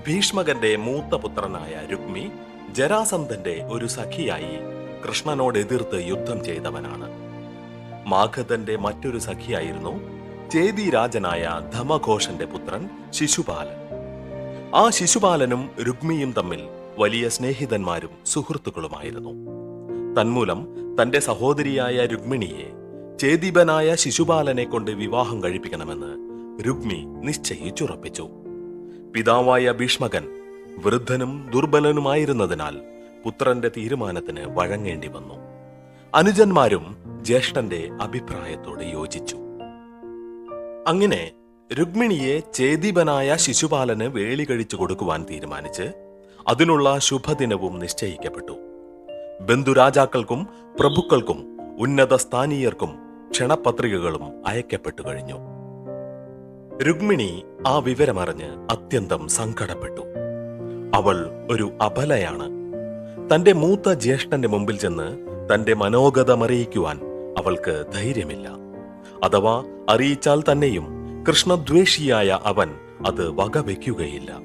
ഭീഷ്മകന്റെ മൂത്ത പുത്രനായ രുക്മി ജരാസന്ധന്റെ ഒരു സഖിയായി കൃഷ്ണനോട് എതിർത്ത് യുദ്ധം ചെയ്തവനാണ്. മാഗധന്റെ മറ്റൊരു സഖിയായിരുന്നു ചേതി രാജനായ ധമഘോഷന്റെ പുത്രൻ ശിശുപാലൻ. ആ ശിശുപാലനും രുക്മിയും തമ്മിൽ വലിയ സ്നേഹിതന്മാരും സുഹൃത്തുക്കളുമായിരുന്നു. തന്മൂലം തന്റെ സഹോദരിയായ രുക്മിണിയെ ചേതീപനായ ശിശുപാലനെ കൊണ്ട് വിവാഹം കഴിപ്പിക്കണമെന്ന് രുക്മി നിശ്ചയിച്ചുറപ്പിച്ചു. പിതാവായ ഭീഷ്മകൻ വൃദ്ധനും ദുർബലനുമായിരുന്നതിനാൽ പുത്രന്റെ തീരുമാനത്തിന് വഴങ്ങേണ്ടി വന്നു. അനുജന്മാരും ജ്യേഷ്ഠന്റെ അഭിപ്രായത്തോട് യോജിച്ചു. അങ്ങനെ രുക്മിണിയെ ചേതീപനായ ശിശുപാലന് വേളി കഴിച്ചു കൊടുക്കുവാൻ തീരുമാനിച്ച് അതിനുള്ള ശുഭദിനവും നിശ്ചയിക്കപ്പെട്ടു. ബന്ധുരാജാക്കൾക്കും പ്രഭുക്കൾക്കും ഉന്നത സ്ഥാനീയർക്കും ക്ഷണപത്രികകളും അയക്കപ്പെട്ടു കഴിഞ്ഞു. രുക്മിണി ആ വിവരമറിഞ്ഞ് അത്യന്തം സങ്കടപ്പെട്ടു. അവൾ ഒരു അബലയാണ്. തന്റെ മൂത്ത ജ്യേഷ്ഠന്റെ മുമ്പിൽ ചെന്ന് തന്റെ മനോഗതമറിയിക്കുവാൻ അവൾക്ക് ധൈര്യമില്ല. അഥവാ അറിയിച്ചാൽ തന്നെയും കൃഷ്ണദ്വേഷിയായ അവൻ അത് വകവെക്കുകയില്ല.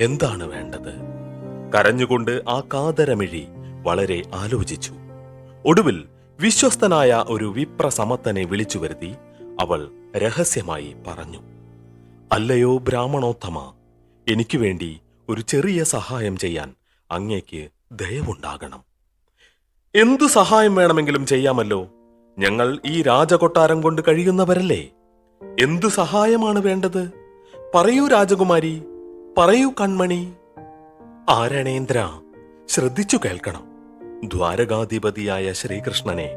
എന്താണ് വേണ്ടത്? കരഞ്ഞുകൊണ്ട് ആ കാതരമിഴി വളരെ ആലോചിച്ചു. ഒടുവിൽ വിശ്വസ്തനായ ഒരു വിപ്രസമത്തനെ വിളിച്ചു വരുത്തി അവൾ രഹസ്യമായി പറഞ്ഞു, "അല്ലയോ ബ്രാഹ്മണോത്തമ, എനിക്ക് വേണ്ടി ഒരു ചെറിയ സഹായം ചെയ്യാൻ അങ്ങേക്ക് ദയവുണ്ടാകണം." "എന്തു സഹായം വേണമെങ്കിലും ചെയ്യാമല്ലോ. ഞങ്ങൾ ഈ രാജകൊട്ടാരം കൊണ്ട് കഴിയുന്നവരല്ലേ. എന്തു സഹായമാണ് വേണ്ടത്? പറയൂ രാജകുമാരി, പറയൂ കൺമണി." "ആരണേന്ദ്ര, ശ്രദ്ധിച്ചു കേൾക്കണം. ദ്വാരകാധിപതിയായ ശ്രീകൃഷ്ണനെ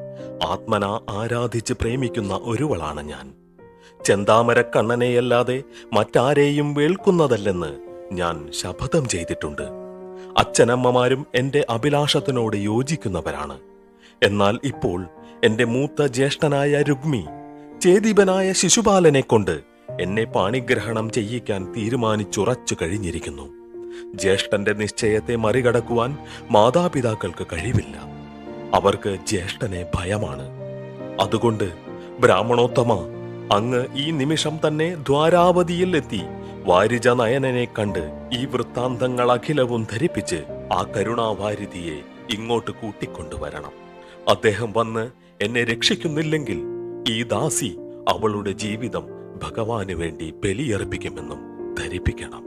ആത്മന ആരാധിച്ച് പ്രേമിക്കുന്ന ഒരുവളാണ് ഞാൻ. ചെന്താമരക്കണ്ണനെയല്ലാതെ മറ്റാരെയും വേൾക്കുന്നതല്ലെന്ന് ഞാൻ ശപഥം ചെയ്തിട്ടുണ്ട്. അച്ഛനമ്മമാരും എന്റെ അഭിലാഷത്തിനോട് യോജിക്കുന്നവരാണ്. എന്നാൽ ഇപ്പോൾ എന്റെ മൂത്ത ജ്യേഷ്ഠനായ രുക്മി ചേതീപനായ ശിശുപാലനെ കൊണ്ട് എന്നെ പാണിഗ്രഹണം ചെയ്യിക്കാൻ തീരുമാനിച്ചുറച്ചു കഴിഞ്ഞിരിക്കുന്നു. ജ്യേഷ്ഠന്റെ നിശ്ചയത്തെ മറികടക്കുവാൻ മാതാപിതാക്കൾക്ക് കഴിവില്ല. അവർക്ക് ജ്യേഷ്ഠനെ ഭയമാണ്. അതുകൊണ്ട് ബ്രാഹ്മണോത്തമ, അങ്ങ് ഈ നിമിഷം തന്നെ ദ്വാരാവതിയിൽ എത്തി വാരിജ നയനനെ കണ്ട് ഈ വൃത്താന്തങ്ങൾ അഖിലവും ധരിപ്പിച്ച് ആ കരുണാവാരിധിയെ ഇങ്ങോട്ട് കൂട്ടിക്കൊണ്ടുവരണം. അദ്ദേഹം വന്ന് എന്നെ രക്ഷിക്കുന്നില്ലെങ്കിൽ ഈ ദാസി അവളുടെ ജീവിതം ഭഗവാന് വേണ്ടി ബലിയർപ്പിക്കുമെന്നും ധരിപ്പിക്കണം."